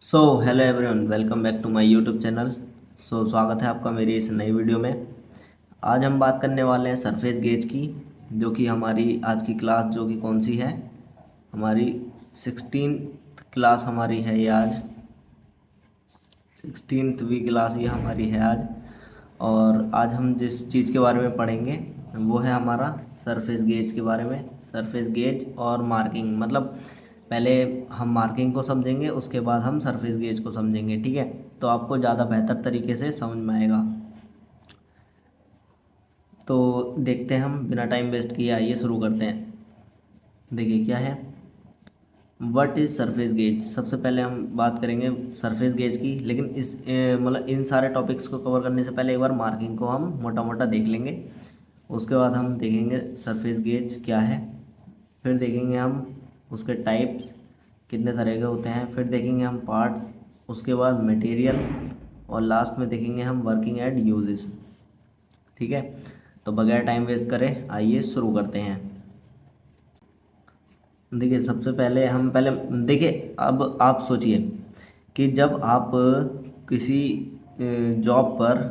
So hello everyone, welcome back to my YouTube channel. स्वागत है आपका मेरी इस नई वीडियो में। आज हम बात करने वाले हैं सरफेस गेज की, जो कि हमारी आज की क्लास जो कि कौन सी है, हमारी 16th क्लास हमारी है ये आज। 16वीं क्लास ये हमारी है आज। और आज हम जिस चीज़ के बारे में पढ़ेंगे वो है हमारा सरफेस गेज के बारे में। सरफेस गेज और मार्किंग, मतलब पहले हम मार्किंग को समझेंगे, उसके बाद हम सरफेस गेज को समझेंगे, ठीक है। तो आपको ज़्यादा बेहतर तरीके से समझ में आएगा। तो देखते हैं, हम बिना टाइम वेस्ट किए आइए शुरू करते हैं। देखिए क्या है, व्हाट इज़ सरफेस गेज। सबसे पहले हम बात करेंगे सरफेस गेज की, लेकिन मतलब इन सारे टॉपिक्स को कवर करने से पहले एक बार मार्किंग को हम मोटा मोटा देख लेंगे। उसके बाद हम देखेंगे सरफेस गेज क्या है, फिर देखेंगे हम उसके टाइप्स कितने तरह के होते हैं, फिर देखेंगे हम पार्ट्स, उसके बाद मटेरियल, और लास्ट में देखेंगे हम वर्किंग एंड यूजेस। ठीक है, तो बगैर टाइम वेस्ट करें आइए शुरू करते हैं। देखिए सबसे पहले हम पहले देखिए, अब आप सोचिए कि जब आप किसी जॉब पर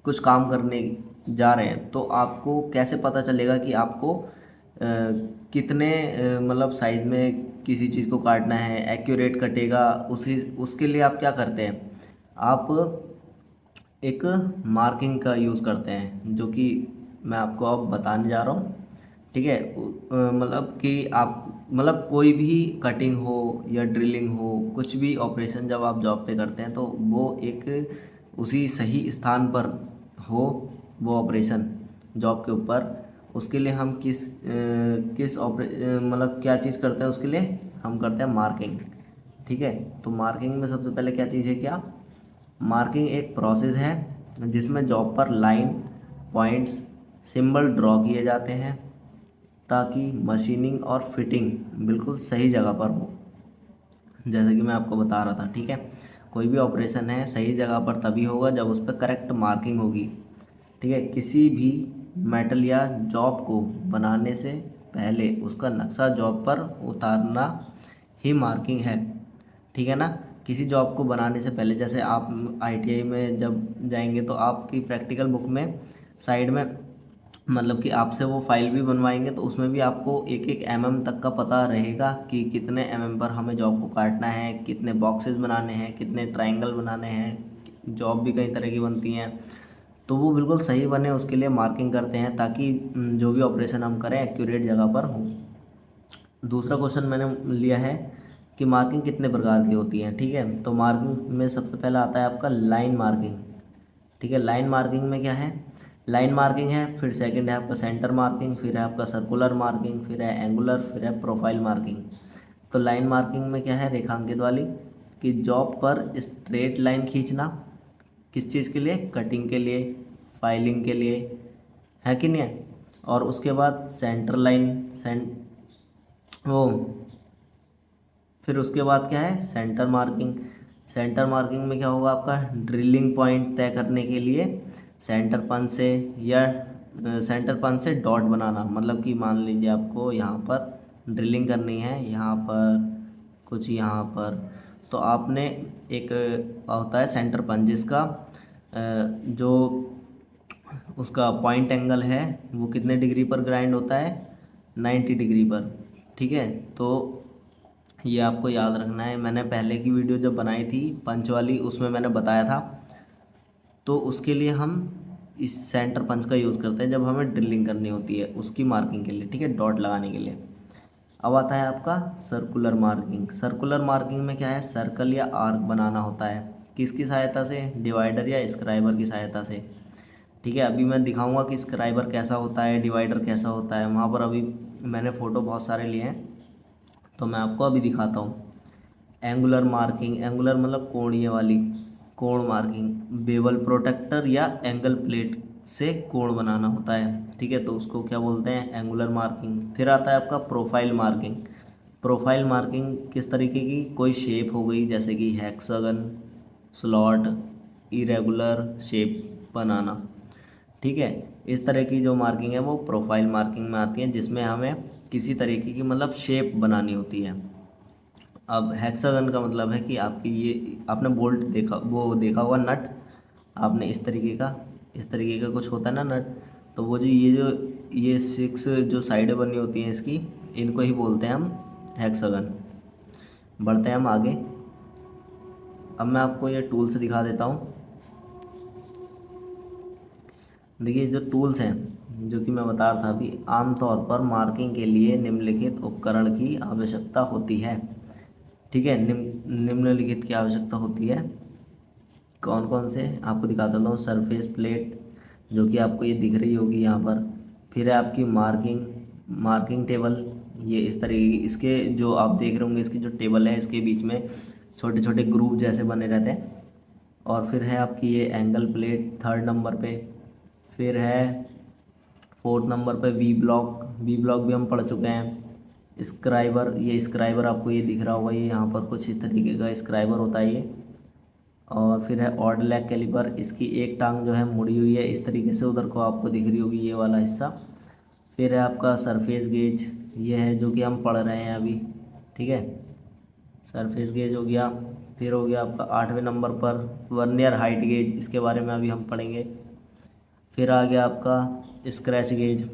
कुछ काम करने जा रहे हैं तो आपको कैसे पता चलेगा कि आपको कितने मतलब साइज़ में किसी चीज़ को काटना है, एक्यूरेट कटेगा। उसी उसके लिए आप क्या करते हैं, आप एक मार्किंग का यूज़ करते हैं, जो कि मैं आपको अब बताने जा रहा हूँ। ठीक है, मतलब कि आप मतलब कोई भी कटिंग हो या ड्रिलिंग हो, कुछ भी ऑपरेशन जब आप जॉब पे करते हैं तो वो एक उसी सही स्थान पर हो, वो ऑपरेशन जॉब के ऊपर। उसके लिए हम मतलब क्या चीज़ करते हैं, उसके लिए हम करते हैं मार्किंग। ठीक है, तो मार्किंग में सबसे पहले क्या चीज़ है, क्या मार्किंग एक प्रोसेस है जिसमें जॉब पर लाइन, पॉइंट्स, सिंबल ड्रॉ किए जाते हैं ताकि मशीनिंग और फिटिंग बिल्कुल सही जगह पर हो। जैसे कि मैं आपको बता रहा था, ठीक है, कोई भी ऑपरेशन है सही जगह पर तभी होगा जब उस पर करेक्ट मार्किंग होगी। ठीक है, किसी भी मेटल या जॉब को बनाने से पहले उसका नक्शा जॉब पर उतारना ही मार्किंग है। ठीक है ना। किसी जॉब को बनाने से पहले, जैसे आप आईटीआई में जब जाएंगे तो आपकी प्रैक्टिकल बुक में साइड में मतलब कि आपसे वो फाइल भी बनवाएंगे, तो उसमें भी आपको एक एक एमएम तक का पता रहेगा कि कितने एमएम पर हमें जॉब को काटना है, कितने बॉक्सेस बनाने हैं, कितने ट्रायंगल बनाने हैं। जॉब भी कई तरह की बनती हैं, तो वो बिल्कुल सही बने उसके लिए मार्किंग करते हैं ताकि जो भी ऑपरेशन हम करें एक्यूरेट जगह पर हो। दूसरा क्वेश्चन मैंने लिया है कि मार्किंग कितने प्रकार की होती है। ठीक है, तो मार्किंग में सबसे पहला आता है आपका लाइन मार्किंग। ठीक है, लाइन मार्किंग में क्या है, लाइन मार्किंग है, फिर सेकंड है आपका सेंटर मार्किंग, फिर है आपका सर्कुलर मार्किंग, फिर है एंगुलर, फिर है प्रोफाइल मार्किंग। तो लाइन मार्किंग में क्या है, रेखांकित वाली, कि जॉब पर स्ट्रेट लाइन खींचना, किस चीज़ के लिए, कटिंग के लिए, फाइलिंग के लिए, है कि नहीं है। और उसके बाद सेंटर लाइन वो फिर उसके बाद क्या है, सेंटर मार्किंग। सेंटर मार्किंग में क्या होगा, आपका ड्रिलिंग पॉइंट तय करने के लिए सेंटर पंच से या सेंटर पंच से डॉट बनाना। मतलब कि मान लीजिए आपको यहाँ पर ड्रिलिंग करनी है, यहाँ पर कुछ, यहाँ पर, तो आपने एक होता है सेंटर पंच जिसका जो उसका पॉइंट एंगल है वो कितने डिग्री पर ग्राइंड होता है, 90 डिग्री पर। ठीक है, तो ये आपको याद रखना है। मैंने पहले की वीडियो जब बनाई थी पंच वाली, उसमें मैंने बताया था। तो उसके लिए हम इस सेंटर पंच का यूज़ करते हैं जब हमें ड्रिलिंग करनी होती है उसकी मार्किंग के लिए, ठीक है, डॉट लगाने के लिए। अब आता है आपका सर्कुलर मार्किंग। सर्कुलर मार्किंग में क्या है, सर्कल या आर्क बनाना होता है, किसकी सहायता से, डिवाइडर या स्क्राइबर की सहायता से। ठीक है, अभी मैं दिखाऊंगा कि स्क्राइबर कैसा होता है, डिवाइडर कैसा होता है, वहाँ पर अभी मैंने फ़ोटो बहुत सारे लिए हैं, तो मैं आपको अभी दिखाता हूँ। एंगुलर मार्किंग, एंगुलर मतलब कोणीय वाली, कोण मार्किंग, बेवल प्रोटेक्टर या एंगल प्लेट से कोण बनाना होता है। ठीक है, तो उसको क्या बोलते हैं, एंगुलर मार्किंग। फिर आता है आपका प्रोफाइल मार्किंग। प्रोफाइल मार्किंग किस तरीके की, कोई शेप हो गई जैसे कि हेक्सागन, स्लॉट, इरेगुलर शेप बनाना। ठीक है, इस तरह की जो मार्किंग है वो प्रोफाइल मार्किंग में आती है, जिसमें हमें किसी तरीके की मतलब शेप बनानी होती है। अब हेक्सागन का मतलब है कि आपकी ये आपने बोल्ट देखा, वो देखा होगा नट आपने, इस तरीके का कुछ होता है ना नट। तो वो ये 6 जो साइडें बनी होती हैं इसकी, इनको ही बोलते हैं हम हेक्सागन। बढ़ते हैं हम आगे। अब मैं आपको ये टूल्स दिखा देता हूँ। देखिए जो टूल्स हैं जो कि मैं बता रहा था अभी, आमतौर पर मार्किंग के लिए निम्नलिखित उपकरण की आवश्यकता होती है। ठीक है, निम्नलिखित की आवश्यकता होती है। कौन कौन से आपको दिखा देता हूँ। सरफेस प्लेट जो कि आपको ये दिख रही होगी यहाँ पर। फिर है आपकी मार्किंग टेबल, ये इस तरीके की, इसके जो आप देख रहे होंगे इसकी जो टेबल है इसके बीच में छोटे छोटे ग्रुप जैसे बने रहते हैं। और फिर है आपकी ये एंगल प्लेट 3rd नंबर पे। फिर है 4th नंबर पे वी ब्लॉक भी हम पढ़ चुके हैं। स्क्राइबर, ये स्क्राइबर आपको ये दिख रहा होगा, ये यहाँ पर कुछ इस तरीके का स्क्राइबर होता है ये। और फिर है ऑड लैग कैलिपर, इसकी एक टांग जो है मुड़ी हुई है इस तरीके से, उधर को आपको दिख रही होगी ये वाला हिस्सा। फिर है आपका सरफेस गेज, ये है जो कि हम पढ़ रहे हैं अभी। ठीक है, सरफेस गेज हो गया। फिर हो गया आपका 8वें नंबर पर वर्नियर हाइट गेज, इसके बारे में अभी हम पढ़ेंगे। फिर आ गया आपका स्क्रैच गेज,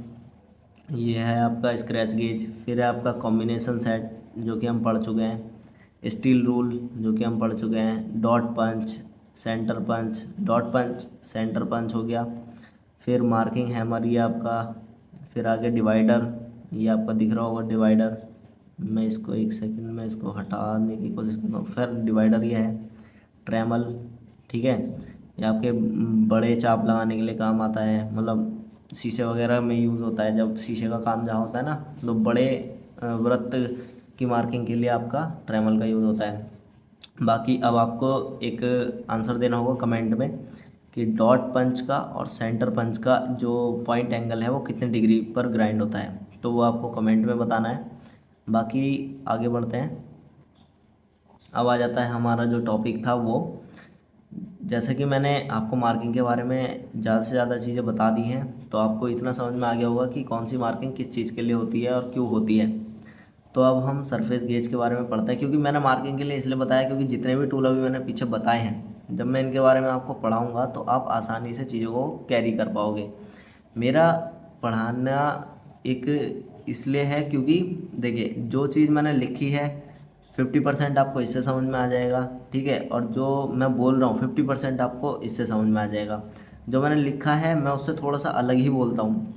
ये है आपका स्क्रैच गेज। फिर है आपका कॉम्बिनेशन सेट जो कि हम पढ़ चुके हैं। स्टील रूल जो कि हम पढ़ चुके हैं। डॉट पंच सेंटर पंच हो गया। फिर मार्किंग हैमर, ये आपका। फिर आगे डिवाइडर, ये आपका दिख रहा होगा डिवाइडर। मैं इसको एक सेकंड में इसको हटाने की कोशिश करता हूँ। फिर डिवाइडर ये है। ट्रेमल, ठीक है, ये आपके बड़े चाप लगाने के लिए काम आता है, मतलब शीशे वगैरह में यूज़ होता है। जब शीशे का काम जहाँ होता है ना, तो बड़े वृत्त की मार्किंग के लिए आपका ट्रेमल का यूज़ होता है। बाकी अब आपको एक आंसर देना होगा कमेंट में कि डॉट पंच का और सेंटर पंच का जो पॉइंट एंगल है वो कितने डिग्री पर ग्राइंड होता है, तो वो आपको कमेंट में बताना है। बाकी आगे बढ़ते हैं। अब आ जाता है हमारा जो टॉपिक था वो, जैसे कि मैंने आपको मार्किंग के बारे में ज़्यादा से ज़्यादा चीज़ें बता दी हैं, तो आपको इतना समझ में आ गया होगा कि कौन सी मार्किंग किस चीज़ के लिए होती है और क्यों होती है। तो अब हम सरफेस गेज के बारे में पढ़ते हैं, क्योंकि मैंने मार्किंग के लिए इसलिए बताया क्योंकि जितने भी टूल अभी मैंने पीछे बताए हैं, जब मैं इनके बारे में आपको पढ़ाऊँगा तो आप आसानी से चीज़ों को कैरी कर पाओगे। मेरा पढ़ाना एक इसलिए है क्योंकि देखिए जो चीज़ मैंने लिखी है 50% आपको इससे समझ में आ जाएगा, ठीक है, और जो मैं बोल रहा हूँ 50% आपको इससे समझ में आ जाएगा। जो मैंने लिखा है मैं उससे थोड़ा सा अलग ही बोलता हूँ।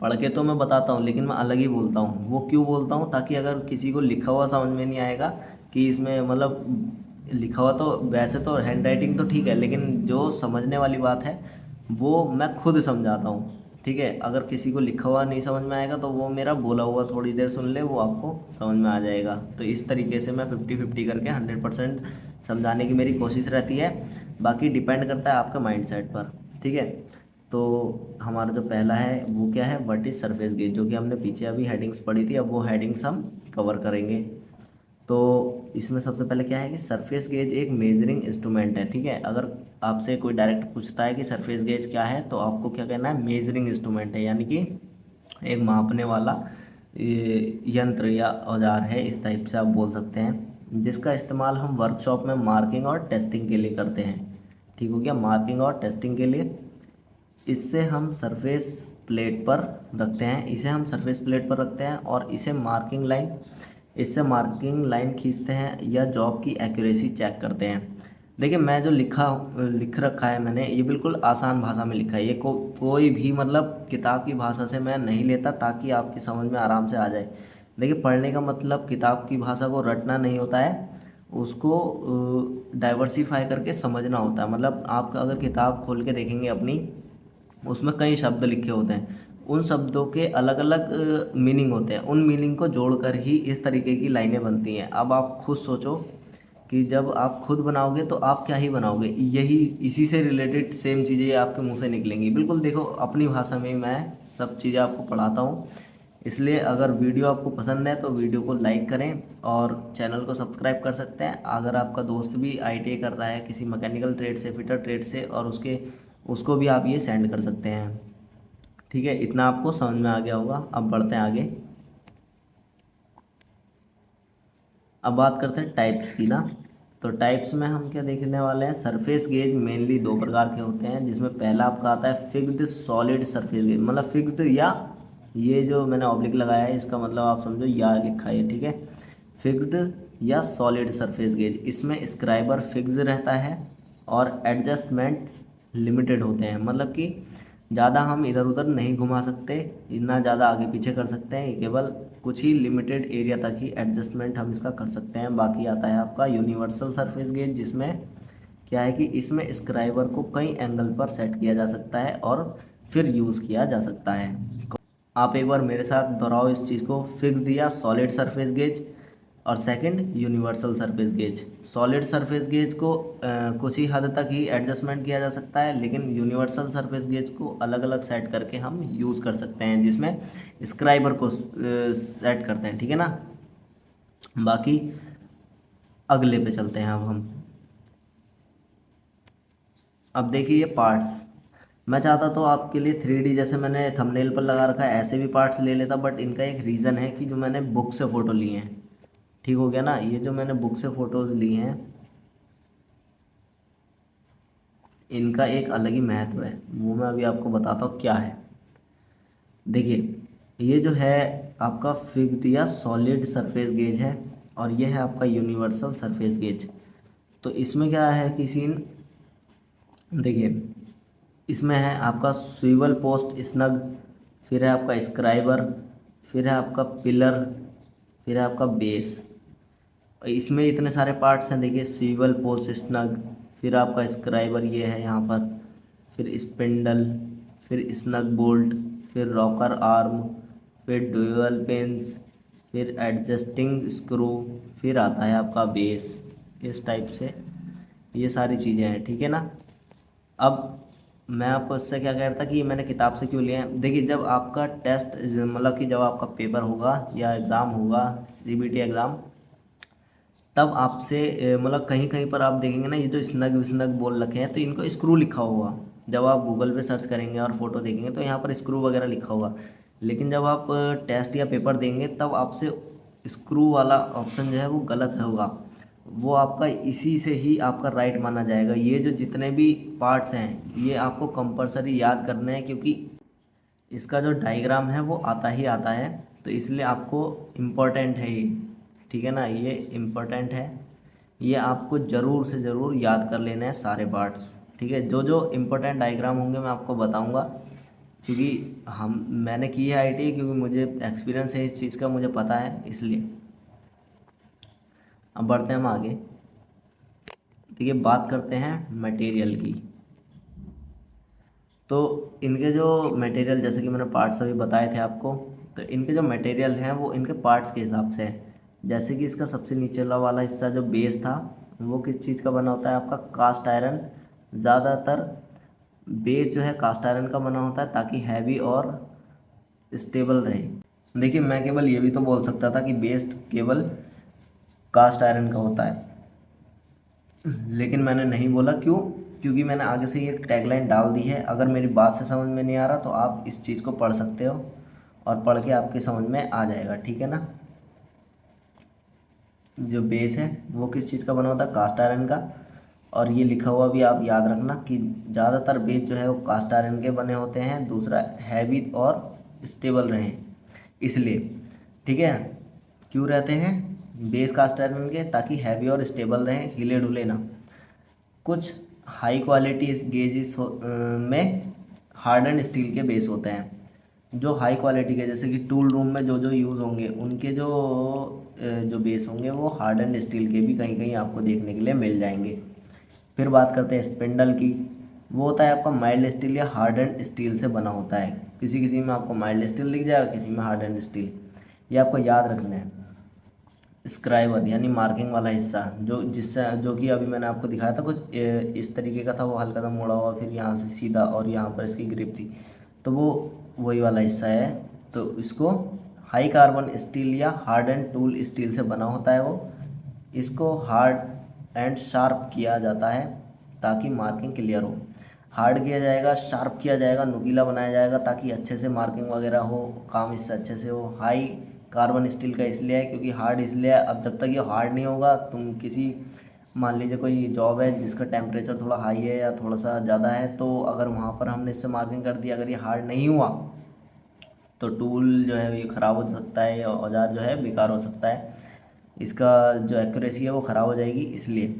पढ़ के तो मैं बताता हूँ लेकिन मैं अलग ही बोलता हूँ। वो क्यों बोलता हूँ, ताकि अगर किसी को लिखा हुआ समझ में नहीं आएगा कि इसमें मतलब लिखा हुआ तो वैसे तो हैंड राइटिंग तो ठीक है, लेकिन जो समझने वाली बात है वो मैं खुद समझाता हूँ। ठीक है, अगर किसी को लिखा हुआ नहीं समझ में आएगा तो वो मेरा बोला हुआ थोड़ी देर सुन ले, वो आपको समझ में आ जाएगा। तो इस तरीके से मैं 50-50 करके 100% समझाने की मेरी कोशिश रहती है। बाकी डिपेंड करता है आपके माइंडसेट पर। ठीक है, तो हमारा जो पहला है वो क्या है, व्हाट इज सरफेस गेज, जो कि हमने पीछे अभी हेडिंग्स पढ़ी थी, अब वो हेडिंग्स हम कवर करेंगे। तो इसमें सबसे पहले क्या है कि सरफेस गेज एक मेजरिंग इंस्ट्रूमेंट है। ठीक है, अगर आपसे कोई डायरेक्ट पूछता है कि सरफेस गेज क्या है, तो आपको क्या कहना है, मेजरिंग इंस्ट्रूमेंट है, यानी कि एक मापने वाला यंत्र या औजार है, इस टाइप से आप बोल सकते हैं, जिसका इस्तेमाल हम वर्कशॉप में मार्किंग और टेस्टिंग के लिए करते हैं। ठीक हो गया, मार्किंग और टेस्टिंग के लिए इससे हम सरफेस प्लेट पर रखते हैं, इसे हम सरफेस प्लेट पर रखते हैं और इससे मार्किंग लाइन खींचते हैं या जॉब की एक्यूरेसी चेक करते हैं। देखिए मैं जो लिख रखा है मैंने, ये बिल्कुल आसान भाषा में लिखा है। ये कोई भी मतलब किताब की भाषा से मैं नहीं लेता, ताकि आपकी समझ में आराम से आ जाए। देखिए पढ़ने का मतलब किताब की भाषा को रटना नहीं होता है, उसको डाइवर्सिफाई करके समझना होता है। मतलब आप अगर किताब खोल के देखेंगे अपनी, उसमें कई शब्द लिखे होते हैं, उन शब्दों के अलग अलग मीनिंग होते हैं, उन मीनिंग को जोड़कर ही इस तरीके की लाइनें बनती हैं। अब आप खुद सोचो कि जब आप खुद बनाओगे तो आप क्या ही बनाओगे, यही इसी से रिलेटेड सेम चीज़ें आपके मुंह से निकलेंगी। बिल्कुल देखो अपनी भाषा में ही मैं सब चीज़ें आपको पढ़ाता हूँ। इसलिए अगर वीडियो आपको पसंद है तो वीडियो को लाइक करें और चैनल को सब्सक्राइब कर सकते हैं। अगर आपका दोस्त भी आईटीआई कर रहा है किसी मैकेनिकल ट्रेड से, फिटर ट्रेड से, और उसको भी आप ये सेंड कर सकते हैं। ठीक है, इतना आपको समझ में आ गया होगा। अब बढ़ते हैं आगे। अब बात करते हैं टाइप्स की ना। तो टाइप्स में हम क्या देखने वाले हैं, सरफेस गेज मेनली दो प्रकार के होते हैं, जिसमें पहला आपका आता है फिक्स्ड सॉलिड सरफेस गेज, मतलब फिक्स्ड, या ये जो मैंने ऑब्लिक लगाया है इसका मतलब आप समझो या लिखा है, ठीक है। फिक्स्ड या सॉलिड सरफेस गेज, इसमें स्क्राइबर फिक्स रहता है और एडजस्टमेंट्स लिमिटेड होते हैं, मतलब कि ज़्यादा हम इधर उधर नहीं घुमा सकते, इतना ज़्यादा आगे पीछे कर सकते हैं, केवल कुछ ही लिमिटेड एरिया तक ही एडजस्टमेंट हम इसका कर सकते हैं। बाकी आता है आपका यूनिवर्सल सरफेस गेज, जिसमें क्या है कि इसमें स्क्राइबर को कई एंगल पर सेट किया जा सकता है और फिर यूज़ किया जा सकता है। आप एक बार मेरे साथ दोहराओ इस चीज़ को, फिक्स्ड या सॉलिड सरफेस गेज, और second universal surface gauge. Solid surface gauge को कुछ ही हद तक ही एडजस्टमेंट किया जा सकता है, लेकिन यूनिवर्सल सरफेस गेज को अलग अलग सेट करके हम यूज़ कर सकते हैं, जिसमें स्क्राइबर को सेट करते हैं, ठीक है ना। बाकी अगले पे चलते हैं अब देखिए ये पार्ट्स, मैं चाहता तो आपके लिए 3D जैसे मैंने थंबनेल पर लगा रखा है ऐसे भी पार्ट्स ले लेता, बट इनका एक रीज़न है कि जो मैंने बुक से फ़ोटो लिए हैं, ठीक हो गया ना। ये जो मैंने बुक से फ़ोटोज़ ली हैं इनका एक अलग ही महत्व है, वो मैं अभी आपको बताता हूँ क्या है। देखिए ये जो है आपका फिक्स्ड या सॉलिड सरफेस गेज है, और ये है आपका यूनिवर्सल सरफेस गेज। तो इसमें क्या है कि सीन, देखिए इसमें है आपका स्विवल पोस्ट स्नग, फिर है आपका स्क्राइबर, फिर है आपका पिलर, फिर है आपका बेस। इसमें इतने सारे पार्ट्स हैं, देखिए स्विवल पोस्ट स्नग, फिर आपका स्क्राइबर ये है यहाँ पर, फिर स्पिंडल, फिर स्नग बोल्ट, फिर रॉकर आर्म, फिर ड्यूअल पिन्स, फिर एडजस्टिंग स्क्रू, फिर आता है आपका बेस। इस टाइप से ये सारी चीज़ें हैं, ठीक है ना। अब मैं आपको इससे क्या कह रहा था कि मैंने किताब से क्यों लिया है। देखिए जब आपका टेस्ट, मतलब कि जब आपका पेपर होगा या एग्ज़ाम होगा, CBT एग्ज़ाम, तब आपसे मतलब कहीं कहीं पर आप देखेंगे ना ये जो स्नग विस्नग बोल रखे हैं, तो इनको स्क्रू लिखा होगा। जब आप गूगल पे सर्च करेंगे और फोटो देखेंगे तो यहाँ पर स्क्रू वगैरह लिखा होगा, लेकिन जब आप टेस्ट या पेपर देंगे तब आपसे स्क्रू वाला ऑप्शन जो है वो गलत होगा, वो आपका इसी से ही आपका राइट माना जाएगा। ये जो जितने भी पार्ट्स हैं ये आपको कंपलसरी याद करने हैं, क्योंकि इसका जो डायग्राम है वो आता ही आता है, तो इसलिए आपको इम्पोर्टेंट है ये, ठीक है ना, ये इम्पोर्टेंट है, ये आपको ज़रूर से ज़रूर याद कर लेना है सारे पार्ट्स, ठीक है। जो जो इम्पोर्टेंट डायग्राम होंगे मैं आपको बताऊंगा, क्योंकि मैंने की है ITI, क्योंकि मुझे एक्सपीरियंस है इस चीज़ का, मुझे पता है इसलिए। अब बढ़ते हैं हम आगे। देखिए बात करते हैं मटेरियल की। तो इनके जो मटेरियल, जैसे कि मैंने पार्ट्स अभी बताए थे आपको, तो इनके जो मटेरियल हैं वो इनके पार्ट्स के हिसाब से है। जैसे कि इसका सबसे नीचला वाला हिस्सा जो बेस था वो किस चीज़ का बना होता है, आपका कास्ट आयरन। ज़्यादातर बेस जो है कास्ट आयरन का बना होता है, ताकि हैवी और स्टेबल रहे। देखिए मैं केवल ये भी तो बोल सकता था कि बेस केवल कास्ट आयरन का होता है, लेकिन मैंने नहीं बोला, क्यों, क्योंकि मैंने आगे से ये टैगलाइन डाल दी है। अगर मेरी बात से समझ में नहीं आ रहा तो आप इस चीज़ को पढ़ सकते हो, और पढ़ के आपके समझ में आ जाएगा, ठीक है ना। जो बेस है वो किस चीज़ का बना होता है, कास्ट आयरन का। और ये लिखा हुआ भी आप याद रखना कि ज़्यादातर बेस जो है वो कास्ट आयरन के बने होते हैं। दूसरा हैवी और स्टेबल रहें इसलिए, ठीक है। क्यों रहते हैं बेस कास्ट आयरन के, ताकि हैवी और स्टेबल रहें, हिले डुले ना। कुछ हाई क्वालिटी गेजेस में हार्डन स्टील के बेस होते हैं, जो हाई क्वालिटी के, जैसे कि टूल रूम में जो जो यूज़ होंगे उनके जो बेस होंगे वो हार्डन स्टील के भी कहीं कहीं आपको देखने के लिए मिल जाएंगे। फिर बात करते हैं स्पिंडल की। वो होता है आपका माइल्ड स्टील या हार्डन स्टील से बना होता है। किसी किसी में आपको माइल्ड स्टील दिख जाएगा, किसी में हार्डन स्टील, ये आपको याद रखना है। स्क्राइबर यानी मार्किंग वाला हिस्सा, जो कि अभी मैंने आपको दिखाया था कुछ इस तरीके का था, वो हल्का सा मुड़ा हुआ, फिर यहाँ से सीधा, और यहाँ पर इसकी ग्रिप थी, तो वो वही वाला हिस्सा है। तो इसको हाई कार्बन स्टील या हार्ड एंड टूल स्टील से बना होता है वो। इसको हार्ड एंड शार्प किया जाता है ताकि मार्किंग क्लियर हो। हार्ड किया जाएगा, शार्प किया जाएगा, नुकीला बनाया जाएगा ताकि अच्छे से मार्किंग वगैरह हो, काम इससे अच्छे से हो। हाई कार्बन स्टील का इसलिए है क्योंकि हार्ड इसलिए है, अब जब तक ये हार्ड नहीं होगा, तुम किसी मान लीजिए कोई जॉब है जिसका टेम्परेचर थोड़ा हाई है या थोड़ा सा ज़्यादा है, तो अगर वहाँ पर हमने इससे मार्किंग कर दी, अगर ये हार्ड नहीं हुआ तो टूल जो है ये ख़राब हो सकता है, औजार जो है बेकार हो सकता है, इसका जो एक्यूरेसी है वो ख़राब हो जाएगी। इसलिए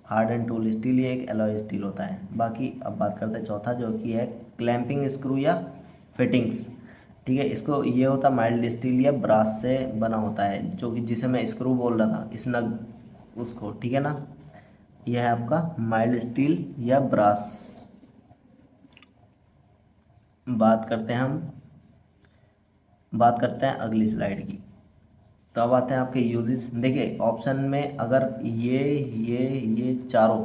हार्ड एंड टूल स्टील ये एक एलॉय स्टील होता है। बाकी अब बात करते हैं चौथा, जो कि है क्लैंपिंग स्क्रू या फिटिंग्स। ठीक है, इसको ये होता है माइल्ड स्टील या ब्रास से बना होता है, जो कि जिसे मैं स्क्रू बोल रहा था, स्नग उसको। ठीक है ना, यह है आपका माइल्ड स्टील या ब्रास। बात करते हैं अगली स्लाइड की। तो अब आते हैं आपके यूजेस। देखिए ऑप्शन में अगर ये चारों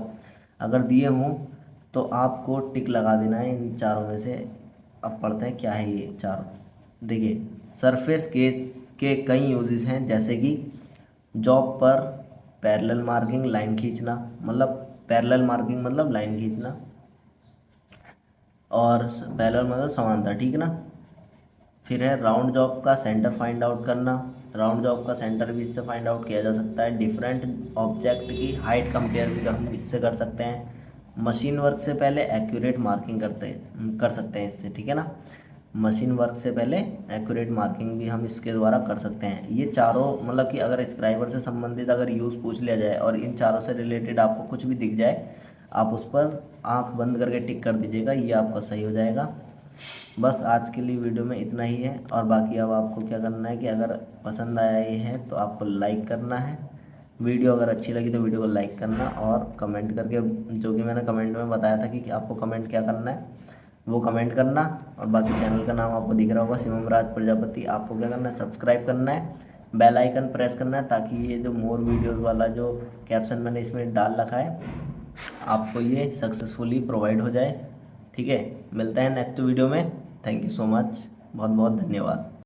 अगर दिए हों तो आपको टिक लगा देना है इन चारों में से। अब पढ़ते हैं क्या है ये चारों। देखिए सरफेस केस के कई यूजेस हैं, जैसे कि जॉब पर पैरेलल मार्किंग लाइन खींचना, मतलब पैरेलल मार्किंग मतलब लाइन खींचना, और पैरेलल मतलब समांतर। ठीक है ना। फिर है राउंड जॉब का सेंटर फाइंड आउट करना, राउंड जॉब का सेंटर भी इससे फाइंड आउट किया जा सकता है। डिफरेंट ऑब्जेक्ट की हाइट कंपेयर भी हम इससे कर सकते हैं। मशीन वर्क से पहले एक्यूरेट मार्किंग कर सकते हैं इससे। ठीक है ना, मशीन वर्क से पहले एक्यूरेट मार्किंग भी हम इसके द्वारा कर सकते हैं। ये चारों मतलब कि अगर स्क्राइबर से संबंधित अगर यूज़ पूछ लिया जाए और इन चारों से रिलेटेड आपको कुछ भी दिख जाए, आप उस पर आंख बंद करके टिक कर दीजिएगा, ये आपका सही हो जाएगा। बस आज के लिए वीडियो में इतना ही है। और बाकी अब आपको क्या करना है कि अगर पसंद आया ये है तो आपको लाइक करना है। वीडियो अगर अच्छी लगी तो वीडियो को लाइक करना और कमेंट करके, जो कि मैंने कमेंट में बताया था कि आपको कमेंट क्या करना है वो कमेंट करना। और बाकी चैनल का नाम आपको दिख रहा होगा, शिवम राज प्रजापति। आपको क्या करना है, सब्सक्राइब करना है, बेल आइकन प्रेस करना है, ताकि ये जो मोर वीडियोज़ वाला जो कैप्शन मैंने इसमें डाल रखा है आपको ये सक्सेसफुली प्रोवाइड हो जाए। ठीक है, मिलते हैं नेक्स्ट वीडियो में। थैंक यू सो मच, बहुत बहुत धन्यवाद।